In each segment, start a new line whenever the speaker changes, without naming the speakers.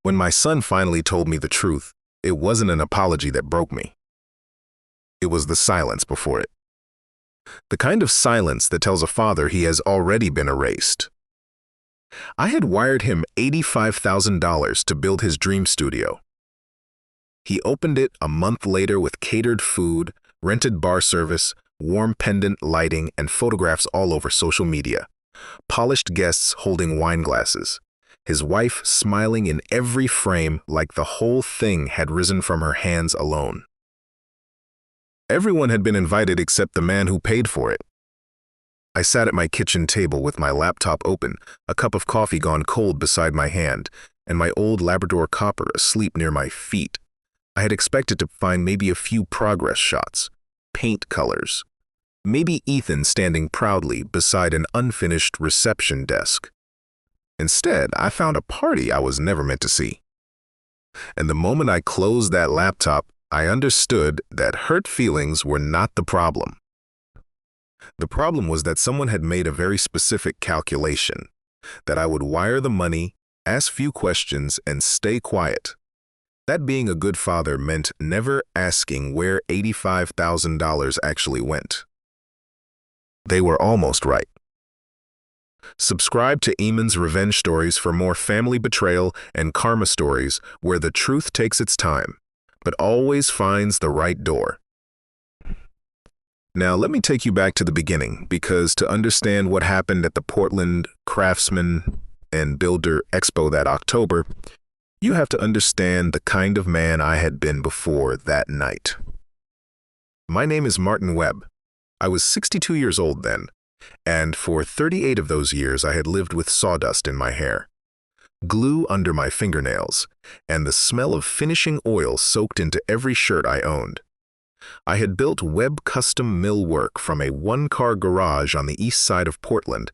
When my son finally told me the truth, it wasn't an apology that broke me. It was the silence before it. The kind of silence that tells a father he has already been erased. I had wired him $85,000 to build his dream studio. He opened it a month later with catered food, rented bar service, warm pendant lighting, and photographs all over social media. Polished guests holding wine glasses. His wife smiling in every frame like the whole thing had risen from her hands alone. Everyone had been invited except the man who paid for it. I sat at my kitchen table with my laptop open, a cup of coffee gone cold beside my hand, and my old Labrador copper asleep near my feet. I had expected to find maybe a few progress shots, paint colors, maybe Ethan standing proudly beside an unfinished reception desk. Instead, I found a party I was never meant to see. And the moment I closed that laptop, I understood that hurt feelings were not the problem. The problem was that someone had made a very specific calculation, that I would wire the money, ask few questions, and stay quiet. That being a good father meant never asking where $85,000 actually went. They were almost right. Subscribe to Eamon's Revenge Stories for more family betrayal and karma stories where the truth takes its time, but always finds the right door. Now, let me take you back to the beginning, because to understand what happened at the Portland Craftsman and Builder Expo that October, you have to understand the kind of man I had been before that night. My name is Martin Webb. I was 62 years old then, and for 38 of those years I had lived with sawdust in my hair, glue under my fingernails, and the smell of finishing oil soaked into every shirt I owned. I had built Webb custom millwork from a one-car garage on the east side of Portland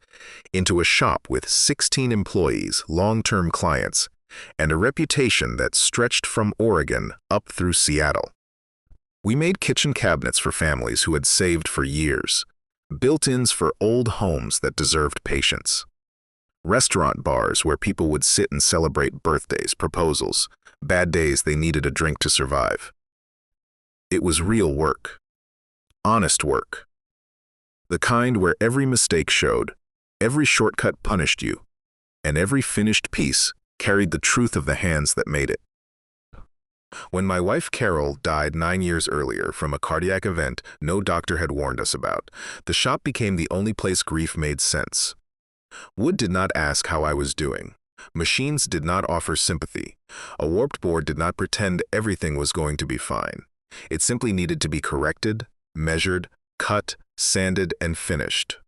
into a shop with 16 employees, long-term clients, and a reputation that stretched from Oregon up through Seattle. We made kitchen cabinets for families who had saved for years, built-ins for old homes that deserved patience, restaurant bars where people would sit and celebrate birthdays, proposals, bad days they needed a drink to survive. It was real work, honest work, the kind where every mistake showed, every shortcut punished you, and every finished piece carried the truth of the hands that made it. When my wife Carol died 9 years earlier from a cardiac event no doctor had warned us about, the shop became the only place grief made sense. Wood did not ask how I was doing. Machines did not offer sympathy. A warped board did not pretend everything was going to be fine. It simply needed to be corrected, measured, cut, sanded, and finished.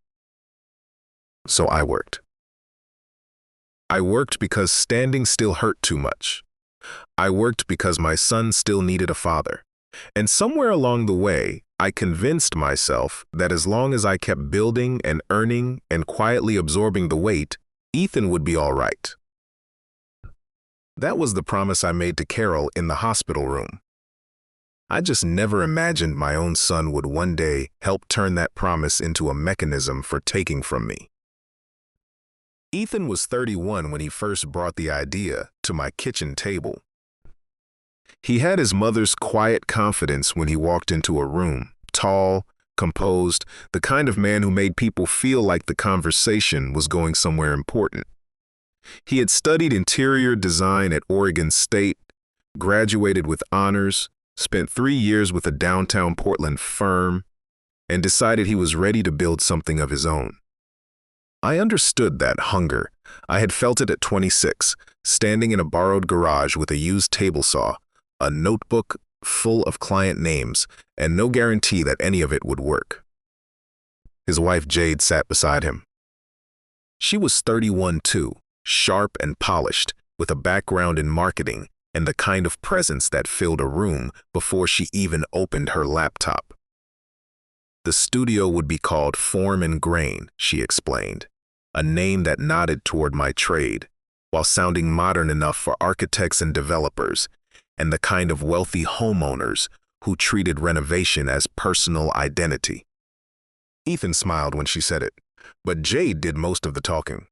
So I worked. I worked because standing still hurt too much. I worked because my son still needed a father. And somewhere along the way, I convinced myself that as long as I kept building and earning and quietly absorbing the weight, Ethan would be all right. That was the promise I made to Carol in the hospital room. I just never imagined my own son would one day help turn that promise into a mechanism for taking from me. Ethan was 31 when he first brought the idea to my kitchen table. He had his mother's quiet confidence when he walked into a room, tall, composed, the kind of man who made people feel like the conversation was going somewhere important. He had studied interior design at Oregon State, graduated with honors, spent 3 years with a downtown Portland firm, and decided he was ready to build something of his own. I understood that hunger. I had felt it at 26, standing in a borrowed garage with a used table saw, a notebook full of client names, and no guarantee that any of it would work. His wife Jade sat beside him. She was 31 too, sharp and polished, with a background in marketing and the kind of presence that filled a room before she even opened her laptop. The studio would be called Form and Grain, she explained, a name that nodded toward my trade, while sounding modern enough for architects and developers, and the kind of wealthy homeowners who treated renovation as personal identity. Ethan smiled when she said it, but Jade did most of the talking.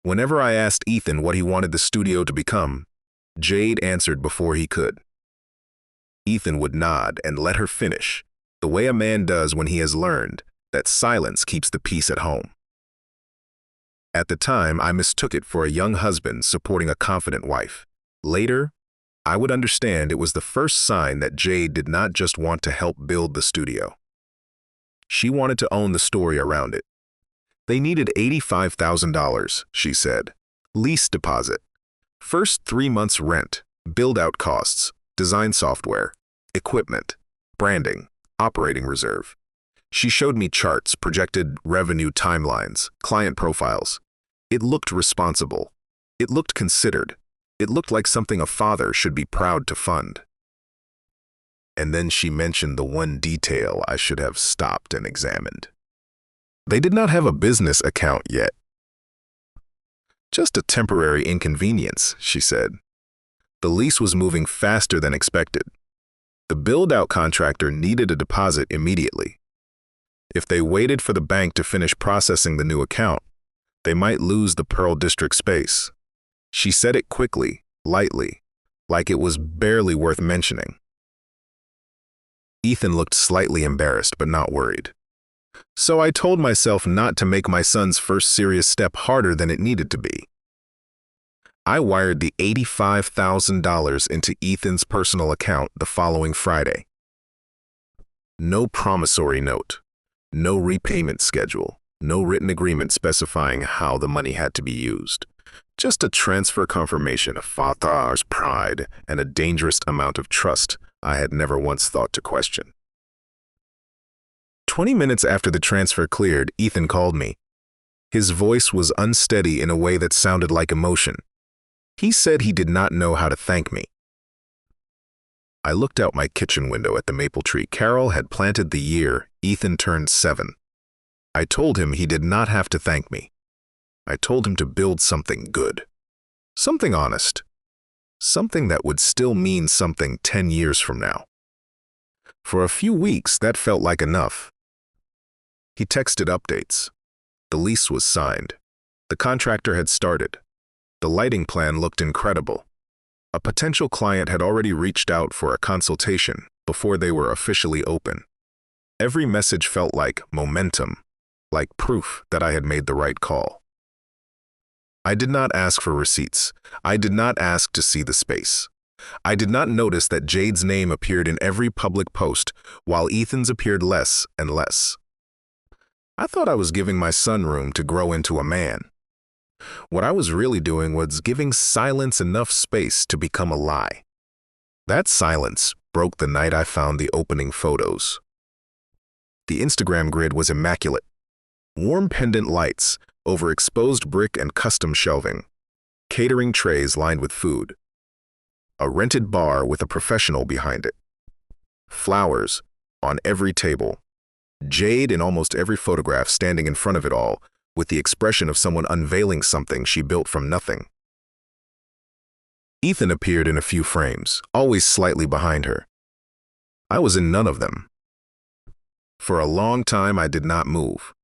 Whenever I asked Ethan what he wanted the studio to become, Jade answered before he could. Ethan would nod and let her finish, the way a man does when he has learned that silence keeps the peace at home. At the time, I mistook it for a young husband supporting a confident wife. Later, I would understand it was the first sign that Jade did not just want to help build the studio. She wanted to own the story around it. They needed $85,000, she said. Lease deposit. First 3 months rent, build-out costs, design software, equipment, branding, operating reserve. She showed me charts, projected revenue timelines, client profiles. It looked responsible. It looked considered. It looked like something a father should be proud to fund. And then she mentioned the one detail I should have stopped and examined. They did not have a business account yet. Just a temporary inconvenience, she said. The lease was moving faster than expected. The build-out contractor needed a deposit immediately. If they waited for the bank to finish processing the new account, they might lose the Pearl District space. She said it quickly, lightly, like it was barely worth mentioning. Ethan looked slightly embarrassed but not worried. So I told myself not to make my son's first serious step harder than it needed to be. I wired the $85,000 into Ethan's personal account the following Friday. No promissory note, no repayment schedule, no written agreement specifying how the money had to be used. Just a transfer confirmation of father's pride and a dangerous amount of trust I had never once thought to question. 20 minutes after the transfer cleared, Ethan called me. His voice was unsteady in a way that sounded like emotion. He said he did not know how to thank me. I looked out my kitchen window at the maple tree Carol had planted the year Ethan turned 7. I told him he did not have to thank me. I told him to build something good, something honest, something that would still mean something 10 years from now. For a few weeks, that felt like enough. He texted updates. The lease was signed. The contractor had started. The lighting plan looked incredible. A potential client had already reached out for a consultation before they were officially open. Every message felt like momentum, like proof that I had made the right call. I did not ask for receipts. I did not ask to see the space. I did not notice that Jade's name appeared in every public post, while Ethan's appeared less and less. I thought I was giving my son room to grow into a man. What I was really doing was giving silence enough space to become a lie. That silence broke the night I found the opening photos. The Instagram grid was immaculate. Warm pendant lights over exposed brick and custom shelving. Catering trays lined with food. A rented bar with a professional behind it. Flowers on every table. Jade in almost every photograph standing in front of it all, with the expression of someone unveiling something she built from nothing. Ethan appeared in a few frames, always slightly behind her. I was in none of them. For a long time, I did not move.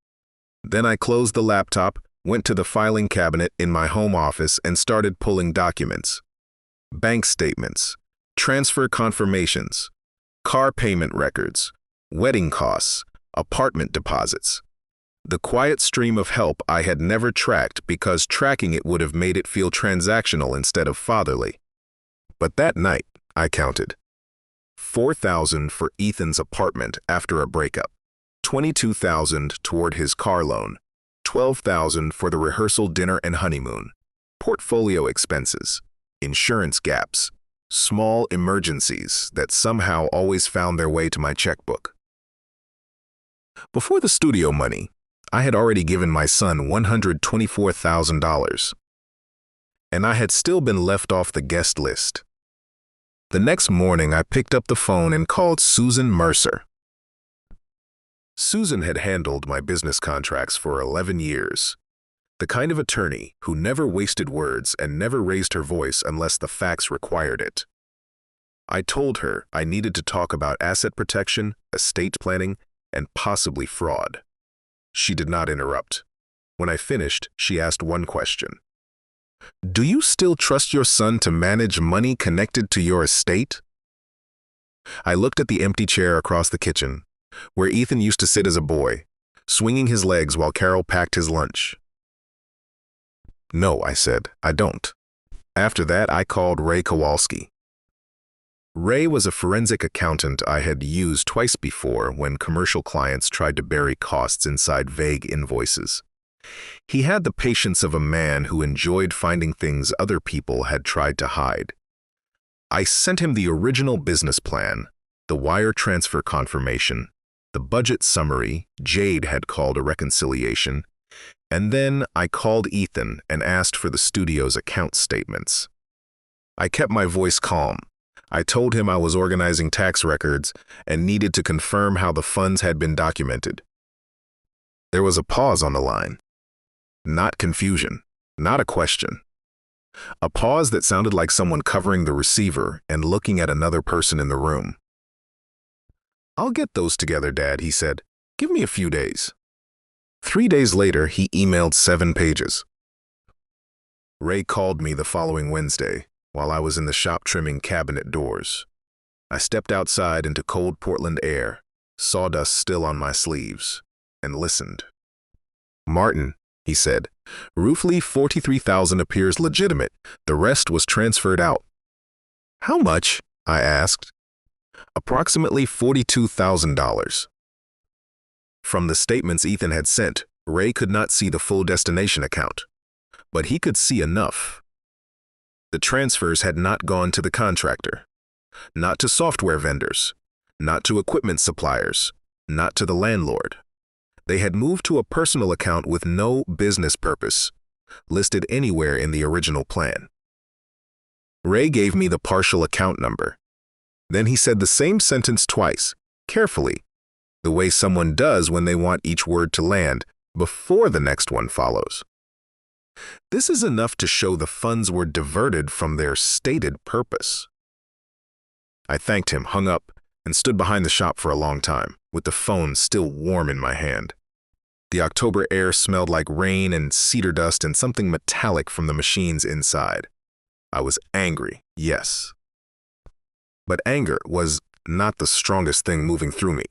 Then I closed the laptop, went to the filing cabinet in my home office, and started pulling documents. Bank statements, transfer confirmations, car payment records, wedding costs, apartment deposits. The quiet stream of help I had never tracked because tracking it would have made it feel transactional instead of fatherly. But that night, I counted. $4,000 for Ethan's apartment after a breakup, $22,000 toward his car loan, $12,000 for the rehearsal dinner and honeymoon, portfolio expenses, insurance gaps, small emergencies that somehow always found their way to my checkbook. Before the studio money, I had already given my son $124,000, and I had still been left off the guest list. The next morning, I picked up the phone and called Susan Mercer. Susan had handled my business contracts for 11 years, the kind of attorney who never wasted words and never raised her voice unless the facts required it. I told her I needed to talk about asset protection, estate planning, and possibly fraud. She did not interrupt. When I finished, she asked one question. Do you still trust your son to manage money connected to your estate? I looked at the empty chair across the kitchen, where Ethan used to sit as a boy, swinging his legs while Carol packed his lunch. No, I said, I don't. After that, I called Ray Kowalski. Ray was a forensic accountant I had used twice before when commercial clients tried to bury costs inside vague invoices. He had the patience of a man who enjoyed finding things other people had tried to hide. I sent him the original business plan, the wire transfer confirmation, the budget summary Jade had called a reconciliation, and then I called Ethan and asked for the studio's account statements. I kept my voice calm. I told him I was organizing tax records and needed to confirm how the funds had been documented. There was a pause on the line. Not confusion, not a question. A pause that sounded like someone covering the receiver and looking at another person in the room. I'll get those together, Dad, he said. Give me a few days. 3 days later, he emailed 7 pages. Ray called me the following Wednesday while I was in the shop trimming cabinet doors. I stepped outside into cold Portland air, sawdust still on my sleeves, and listened. Martin, he said, roughly $43,000 appears legitimate. The rest was transferred out. How much? I asked. Approximately $42,000. From the statements Ethan had sent, Ray could not see the full destination account, but he could see enough. The transfers had not gone to the contractor, not to software vendors, not to equipment suppliers, not to the landlord. They had moved to a personal account with no business purpose, listed anywhere in the original plan. Ray gave me the partial account number. Then he said the same sentence twice, carefully, the way someone does when they want each word to land before the next one follows. This is enough to show the funds were diverted from their stated purpose. I thanked him, hung up, and stood behind the shop for a long time, with the phone still warm in my hand. The October air smelled like rain and cedar dust and something metallic from the machines inside. I was angry, yes. But anger was not the strongest thing moving through me.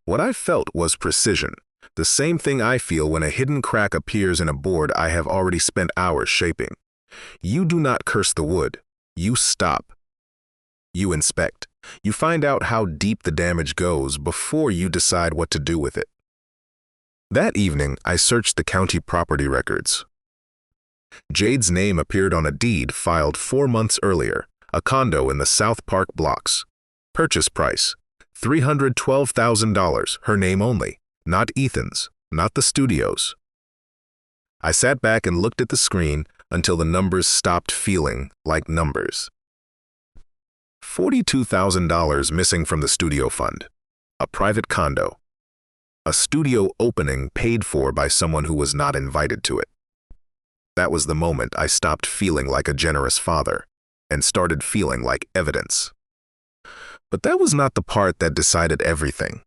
What I felt was precision, the same thing I feel when a hidden crack appears in a board I have already spent hours shaping. You do not curse the wood. You stop. You inspect. You find out how deep the damage goes before you decide what to do with it. That evening, I searched the county property records. Jade's name appeared on a deed filed 4 months earlier, a condo in the South Park blocks. Purchase price, $312,000, her name only, not Ethan's, not the studio's. I sat back and looked at the screen until the numbers stopped feeling like numbers. $42,000 missing from the studio fund, a private condo, a studio opening paid for by someone who was not invited to it. That was the moment I stopped feeling like a generous father and started feeling like evidence. But that was not the part that decided everything.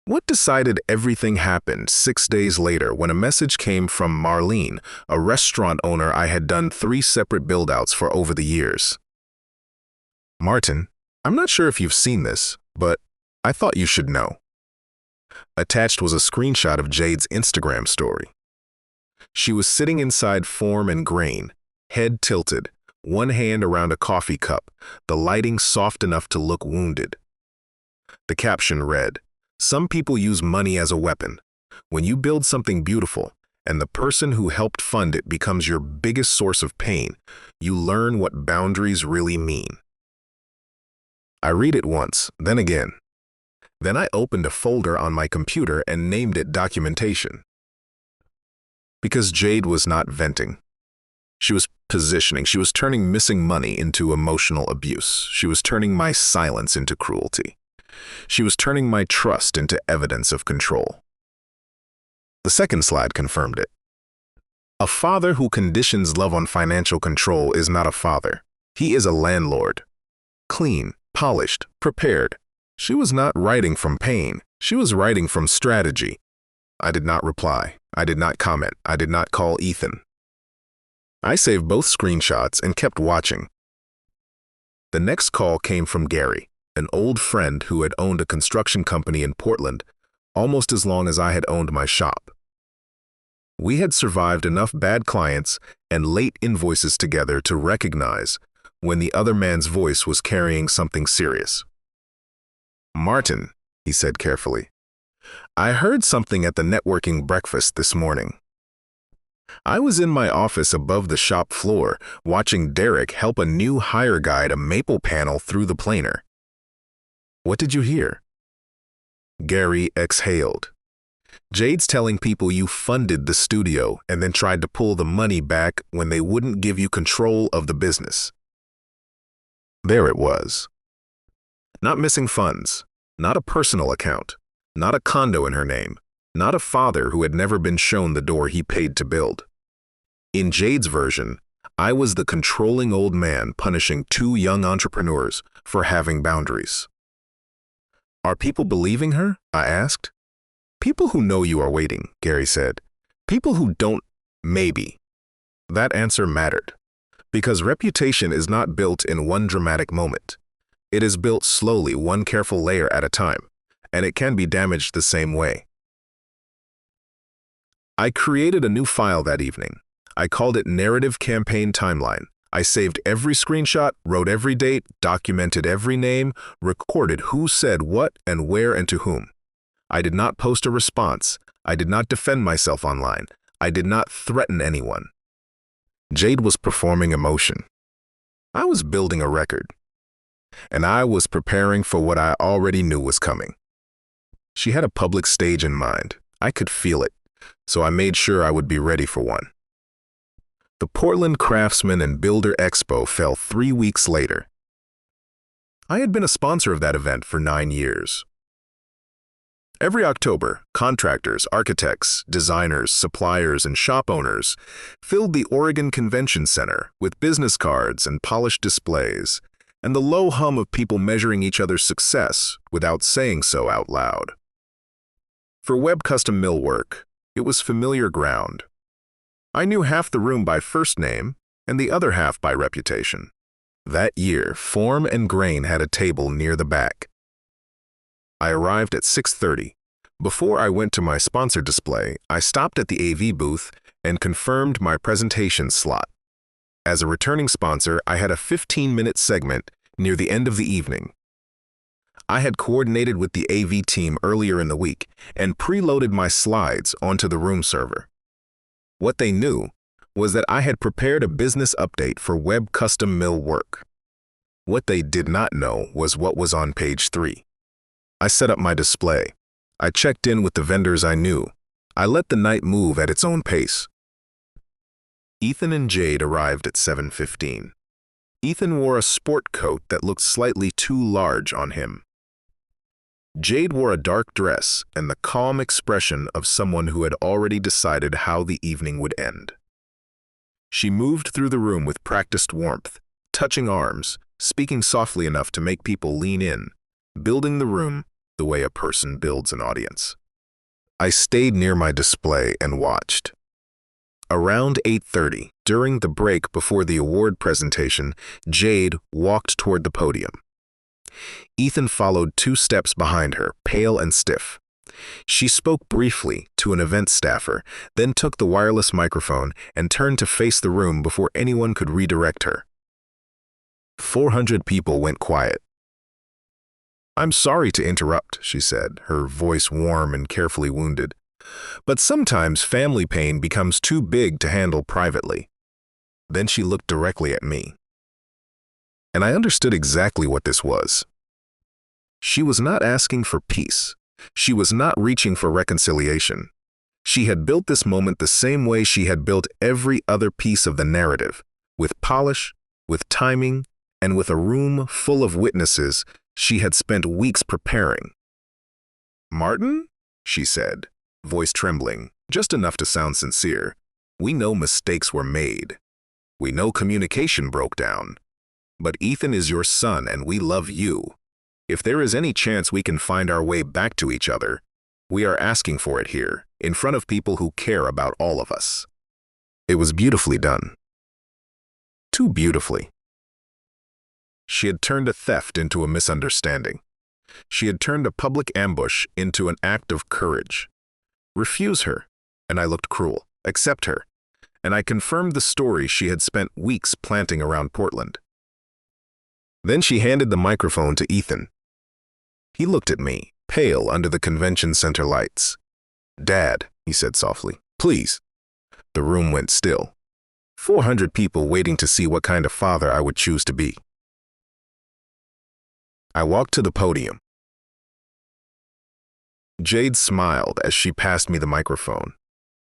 What decided everything happened 6 days later when a message came from Marlene, a restaurant owner I had done 3 separate build-outs for over the years. Martin, I'm not sure if you've seen this, but I thought you should know. Attached was a screenshot of Jade's Instagram story. She was sitting inside Form and Grain, head tilted, one hand around a coffee cup, the lighting soft enough to look wounded. The caption read, "Some people use money as a weapon. When you build something beautiful, and the person who helped fund it becomes your biggest source of pain, you learn what boundaries really mean." I read it once, then again. Then I opened a folder on my computer and named it Documentation. Because Jade was not venting. She was positioning. She was turning missing money into emotional abuse. She was turning my silence into cruelty. She was turning my trust into evidence of control. The second slide confirmed it. A father who conditions love on financial control is not a father. He is a landlord. Clean, polished, prepared. She was not writing from pain. She was writing from strategy. I did not reply. I did not comment. I did not call Ethan. I saved both screenshots and kept watching. The next call came from Gary, an old friend who had owned a construction company in Portland almost as long as I had owned my shop. We had survived enough bad clients and late invoices together to recognize when the other man's voice was carrying something serious. "Martin," he said carefully, "I heard something at the networking breakfast this morning. I was in my office above the shop floor watching Derek help a new hire guide a maple panel through the planer. What did you hear?" Gary exhaled. "Jade's telling people you funded the studio and then tried to pull the money back when they wouldn't give you control of the business." There it was. Not missing funds, not a personal account, not a condo in her name, not a father who had never been shown the door he paid to build. In Jade's version, I was the controlling old man punishing two young entrepreneurs for having boundaries. "Are people believing her?" I asked. "People who know you are waiting," Gary said. "People who don't, maybe." That answer mattered, because reputation is not built in one dramatic moment. It is built slowly, one careful layer at a time, and it can be damaged the same way. I created a new file that evening. I called it Narrative Campaign Timeline. I saved every screenshot, wrote every date, documented every name, recorded who said what and where and to whom. I did not post a response. I did not defend myself online. I did not threaten anyone. Jade was performing emotion. I was building a record. And I was preparing for what I already knew was coming. She had a public stage in mind. I could feel it, so I made sure I would be ready for one. The Portland Craftsman and Builder Expo fell 3 weeks later. I had been a sponsor of that event for 9 years. Every October, contractors, architects, designers, suppliers, and shop owners filled the Oregon Convention Center with business cards and polished displays, and the low hum of people measuring each other's success without saying so out loud. For web custom millwork, it was familiar ground. I knew half the room by first name and the other half by reputation. That year, Form and Grain had a table near the back. I arrived at 6:30. Before I went to my sponsor display, I stopped at the AV booth and confirmed my presentation slot. As a returning sponsor, I had a 15-minute segment near the end of the evening. I had coordinated with the AV team earlier in the week and preloaded my slides onto the room server. What they knew was that I had prepared a business update for web custom mill work. What they did not know was what was on page 3. I set up my display. I checked in with the vendors I knew. I let the night move at its own pace. Ethan and Jade arrived at 7:15. Ethan wore a sport coat that looked slightly too large on him. Jade wore a dark dress and the calm expression of someone who had already decided how the evening would end. She moved through the room with practiced warmth, touching arms, speaking softly enough to make people lean in, building the room the way a person builds an audience. I stayed near my display and watched. Around 8:30, during the break before the award presentation, Jade walked toward the podium. Ethan followed 2 steps behind her, pale and stiff. She spoke briefly to an event staffer, then took the wireless microphone and turned to face the room before anyone could redirect her. 400 people went quiet. "I'm sorry to interrupt," she said, her voice warm and carefully wounded. "But sometimes family pain becomes too big to handle privately." Then she looked directly at me. And I understood exactly what this was. She was not asking for peace. She was not reaching for reconciliation. She had built this moment the same way she had built every other piece of the narrative, with polish, with timing, and with a room full of witnesses she had spent weeks preparing. "Martin," she said, voice trembling, just enough to sound sincere, "we know mistakes were made. We know communication broke down. But Ethan is your son and we love you. If there is any chance we can find our way back to each other, we are asking for it here, in front of people who care about all of us." It was beautifully done. too beautifully. She had turned a theft into a misunderstanding. She had turned a public ambush into an act of courage. Refuse her, and I looked cruel. Accept her, and I confirmed the story she had spent weeks planting around Portland. Then she handed the microphone to Ethan. He looked at me, pale under the convention center lights. "Dad," he said softly, "please." The room went still. 400 people waiting to see what kind of father I would choose to be. I walked to the podium. Jade smiled as she passed me the microphone.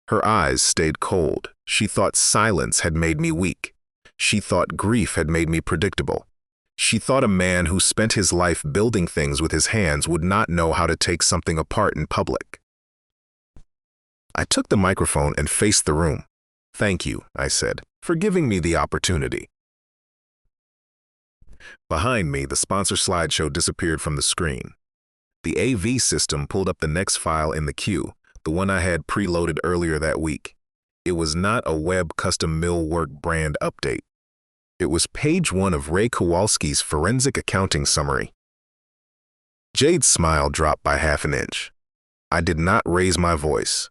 Her eyes stayed cold. She thought silence had made me weak. She thought grief had made me predictable. She thought a man who spent his life building things with his hands would not know how to take something apart in public. I took the microphone and faced the room. "Thank you," I said, "for giving me the opportunity." Behind me, the sponsor slideshow disappeared from the screen. The AV system pulled up the next file in the queue, the one I had preloaded earlier that week. It was not a web custom millwork brand update. It was page 1 of Ray Kowalski's forensic accounting summary. Jade's smile dropped by half an inch. I did not raise my voice.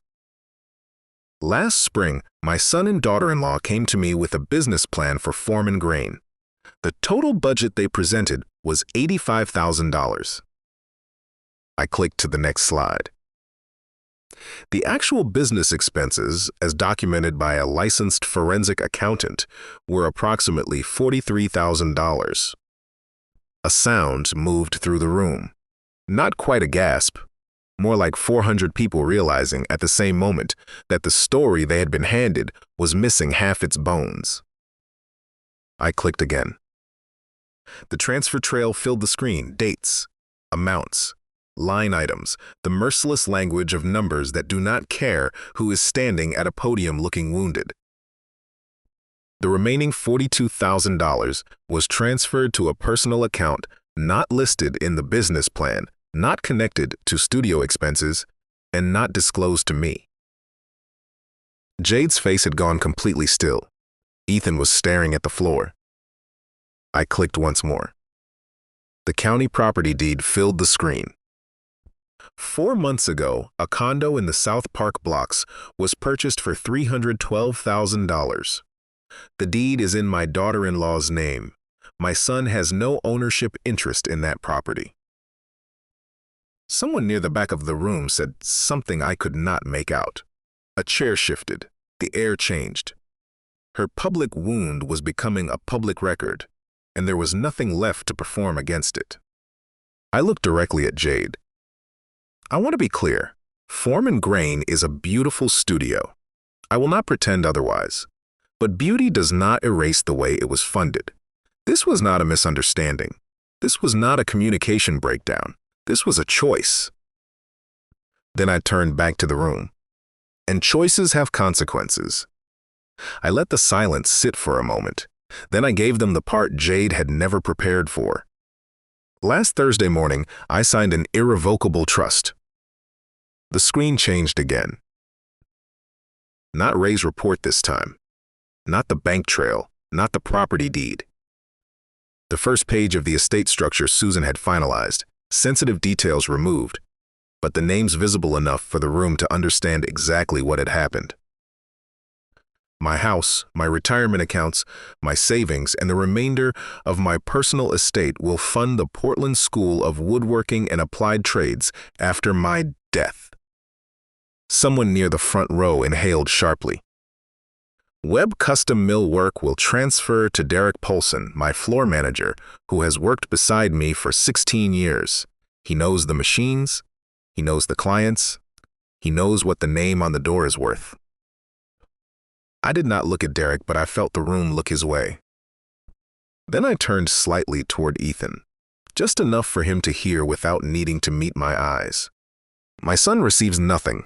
Last spring, my son and daughter-in-law came to me with a business plan for Foreman Grain. The total budget they presented was $85,000. I clicked to the next slide. The actual business expenses, as documented by a licensed forensic accountant, were approximately $43,000. A sound moved through the room. Not quite a gasp, more like 400 people realizing at the same moment that the story they had been handed was missing half its bones. I clicked again. The transfer trail filled the screen. Dates, amounts, line items, the merciless language of numbers that do not care who is standing at a podium looking wounded. The remaining $42,000 was transferred to a personal account not listed in the business plan, not connected to studio expenses, and not disclosed to me. Jade's face had gone completely still. Ethan was staring at the floor. I clicked once more. The county property deed filled the screen. 4 months ago, a condo in the South Park blocks was purchased for $312,000. The deed is in my daughter-in-law's name. My son has no ownership interest in that property. Someone near the back of the room said something I could not make out. A chair shifted. The air changed. Her public wound was becoming a public record, and there was nothing left to perform against it. I looked directly at Jade. I want to be clear. Foreman Grain is a beautiful studio. I will not pretend otherwise. But beauty does not erase the way it was funded. This was not a misunderstanding. This was not a communication breakdown. This was a choice. Then I turned back to the room. And choices have consequences. I let the silence sit for a moment. Then I gave them the part Jade had never prepared for. Last Thursday morning, I signed an irrevocable trust. The screen changed again. Not Ray's report this time. Not the bank trail. Not the property deed. The first page of the estate structure Susan had finalized, sensitive details removed, but the names visible enough for the room to understand exactly what had happened. My house, my retirement accounts, my savings, and the remainder of my personal estate will fund the Portland School of Woodworking and Applied Trades after my death. Someone near the front row inhaled sharply. Web custom mill work will transfer to Derek Polson, my floor manager, who has worked beside me for 16 years. He knows the machines, he knows the clients, he knows what the name on the door is worth. I did not look at Derek, but I felt the room look his way. Then I turned slightly toward Ethan, just enough for him to hear without needing to meet my eyes. My son receives nothing.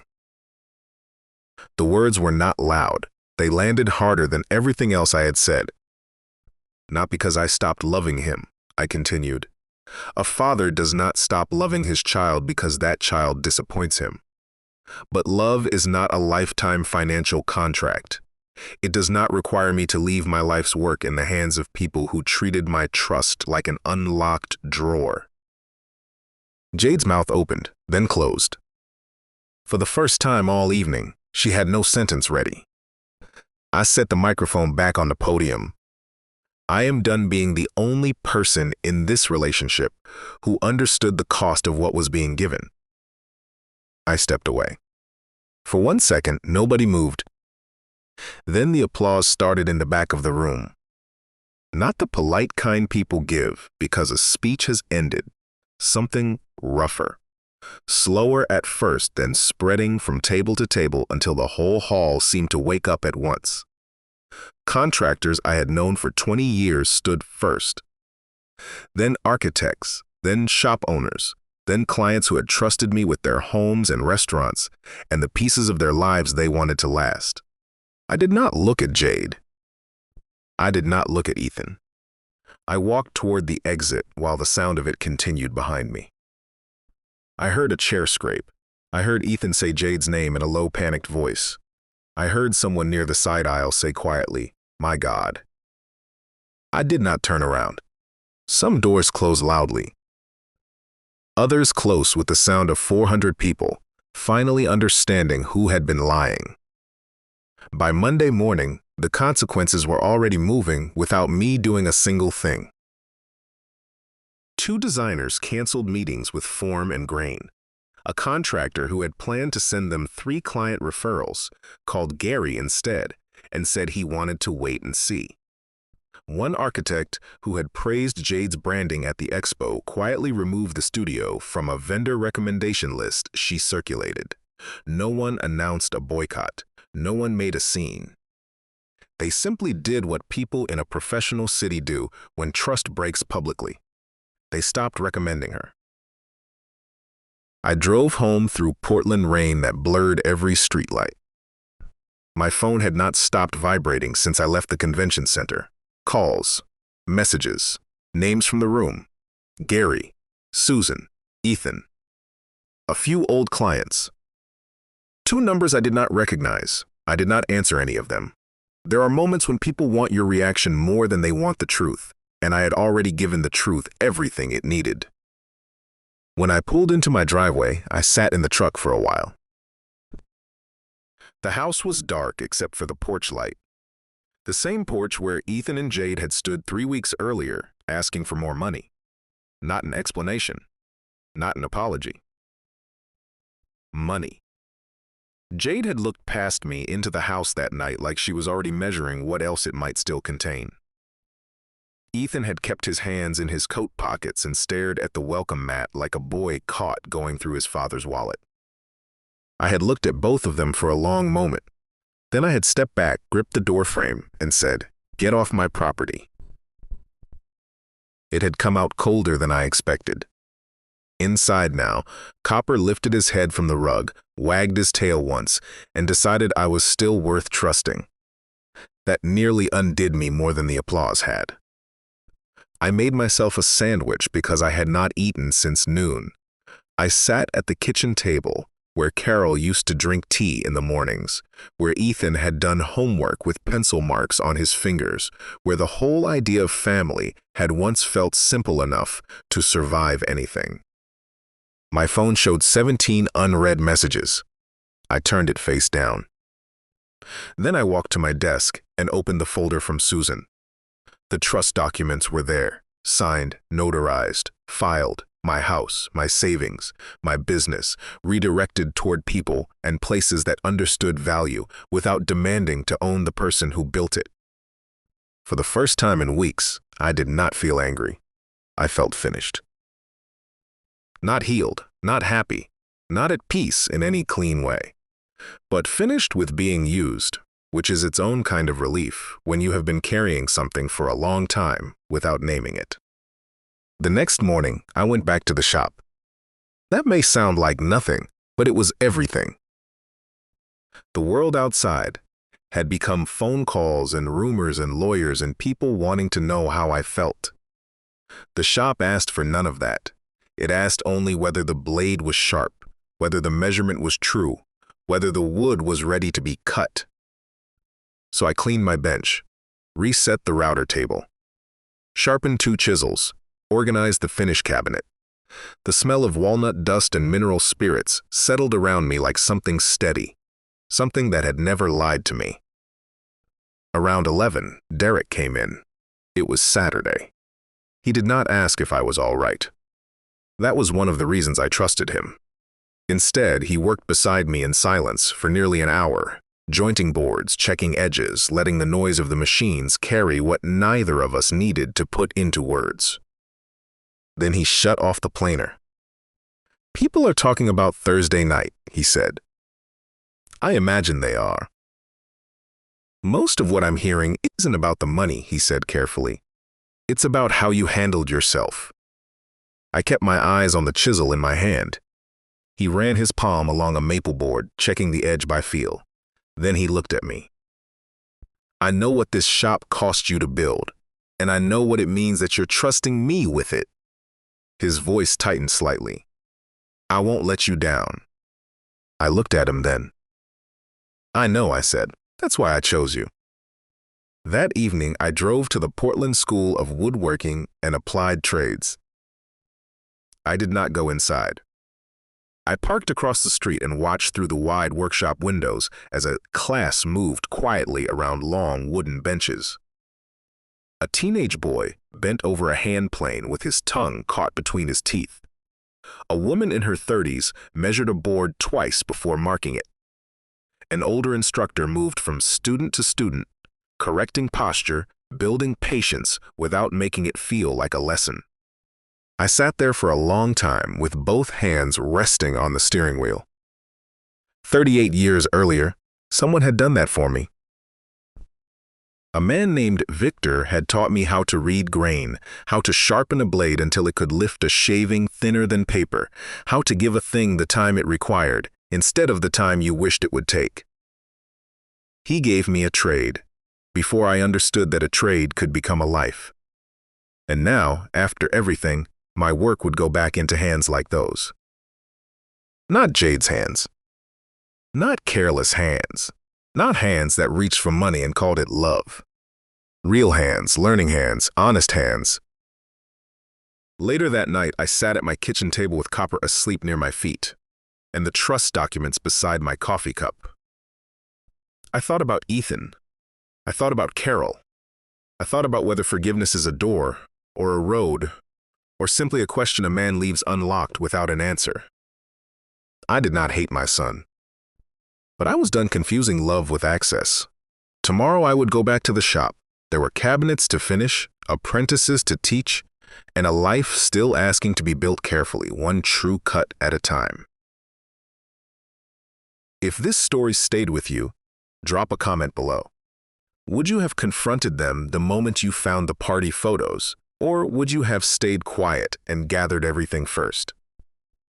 The words were not loud. They landed harder than everything else I had said. Not because I stopped loving him, I continued. A father does not stop loving his child because that child disappoints him. But love is not a lifetime financial contract. It does not require me to leave my life's work in the hands of people who treated my trust like an unlocked drawer. Jade's mouth opened, then closed. For the first time all evening, she had no sentence ready. I set the microphone back on the podium. I am done being the only person in this relationship who understood the cost of what was being given. I stepped away. For 1 second, nobody moved. Then the applause started in the back of the room. Not the polite kind people give because a speech has ended. Something rougher. Slower at first, then spreading from table to table until the whole hall seemed to wake up at once. Contractors I had known for 20 years stood first. Then architects, then shop owners, then clients who had trusted me with their homes and restaurants and the pieces of their lives they wanted to last. I did not look at Jade. I did not look at Ethan. I walked toward the exit while the sound of it continued behind me. I heard a chair scrape. I heard Ethan say Jade's name in a low, panicked voice. I heard someone near the side aisle say quietly, "My God." I did not turn around. Some doors closed loudly. Others close with the sound of 400 people, finally understanding who had been lying. By Monday morning, the consequences were already moving without me doing a single thing. 2 designers canceled meetings with Form and Grain. A contractor who had planned to send them 3 client referrals called Gary instead and said he wanted to wait and see. One architect who had praised Jade's branding at the expo quietly removed the studio from a vendor recommendation list she circulated. No one announced a boycott. No one made a scene. They simply did what people in a professional city do when trust breaks publicly. They stopped recommending her. I drove home through Portland rain that blurred every streetlight. My phone had not stopped vibrating since I left the convention center. Calls, messages, names from the room. Gary, Susan, Ethan. A few old clients. 2 numbers I did not recognize. I did not answer any of them. There are moments when people want your reaction more than they want the truth, and I had already given the truth everything it needed. When I pulled into my driveway, I sat in the truck for a while. The house was dark except for the porch light. The same porch where Ethan and Jade had stood 3 weeks earlier, asking for more money. Not an explanation. Not an apology. Money. Jade had looked past me into the house that night like she was already measuring what else it might still contain. Ethan had kept his hands in his coat pockets and stared at the welcome mat like a boy caught going through his father's wallet. I had looked at both of them for a long moment. Then I had stepped back, gripped the doorframe, and said, "Get off my property." It had come out colder than I expected. Inside now, Copper lifted his head from the rug, wagged his tail once, and decided I was still worth trusting. That nearly undid me more than the applause had. I made myself a sandwich because I had not eaten since noon. I sat at the kitchen table, where Carol used to drink tea in the mornings, where Ethan had done homework with pencil marks on his fingers, where the whole idea of family had once felt simple enough to survive anything. My phone showed 17 unread messages. I turned it face down. Then I walked to my desk and opened the folder from Susan. The trust documents were there, signed, notarized, filed, my house, my savings, my business, redirected toward people and places that understood value without demanding to own the person who built it. For the first time in weeks, I did not feel angry. I felt finished. Not healed, not happy, not at peace in any clean way, but finished with being used, which is its own kind of relief when you have been carrying something for a long time without naming it. The next morning, I went back to the shop. That may sound like nothing, but it was everything. The world outside had become phone calls and rumors and lawyers and people wanting to know how I felt. The shop asked for none of that. It asked only whether the blade was sharp, whether the measurement was true, whether the wood was ready to be cut. So I cleaned my bench, reset the router table, sharpened 2 chisels, organized the finish cabinet. The smell of walnut dust and mineral spirits settled around me like something steady, something that had never lied to me. Around 11, Derek came in. It was Saturday. He did not ask if I was all right. That was one of the reasons I trusted him. Instead, he worked beside me in silence for nearly an hour, jointing boards, checking edges, letting the noise of the machines carry what neither of us needed to put into words. Then he shut off the planer. "People are talking about Thursday night," he said. "I imagine they are." "Most of what I'm hearing isn't about the money," he said carefully. "It's about how you handled yourself." I kept my eyes on the chisel in my hand. He ran his palm along a maple board, checking the edge by feel. Then he looked at me. "I know what this shop cost you to build, and I know what it means that you're trusting me with it." His voice tightened slightly. "I won't let you down." I looked at him then. "I know," I said. "That's why I chose you." That evening, I drove to the Portland School of Woodworking and Applied Trades. I did not go inside. I parked across the street and watched through the wide workshop windows as a class moved quietly around long wooden benches. A teenage boy bent over a hand plane with his tongue caught between his teeth. A woman in her 30s measured a board twice before marking it. An older instructor moved from student to student, correcting posture, building patience without making it feel like a lesson. I sat there for a long time with both hands resting on the steering wheel. 38 years earlier, someone had done that for me. A man named Victor had taught me how to read grain, how to sharpen a blade until it could lift a shaving thinner than paper, how to give a thing the time it required, instead of the time you wished it would take. He gave me a trade, before I understood that a trade could become a life. And now, after everything, my work would go back into hands like those. Not Jade's hands. Not careless hands. Not hands that reached for money and called it love. Real hands, learning hands, honest hands. Later that night, I sat at my kitchen table with Copper asleep near my feet, and the trust documents beside my coffee cup. I thought about Ethan. I thought about Carol. I thought about whether forgiveness is a door, or a road, or simply a question a man leaves unlocked without an answer. I did not hate my son, but I was done confusing love with access. Tomorrow I would go back to the shop. There were cabinets to finish, apprentices to teach, and a life still asking to be built carefully, one true cut at a time. If this story stayed with you, drop a comment below. Would you have confronted them the moment you found the party photos, or would you have stayed quiet and gathered everything first?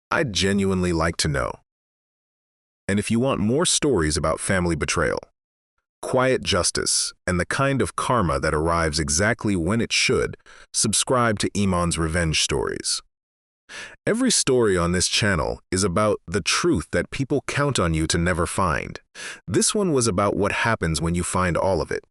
I'd genuinely like to know. And if you want more stories about family betrayal, quiet justice, and the kind of karma that arrives exactly when it should, subscribe to Eamon's Revenge Stories. Every story on this channel is about the truth that people count on you to never find. This one was about what happens when you find all of it.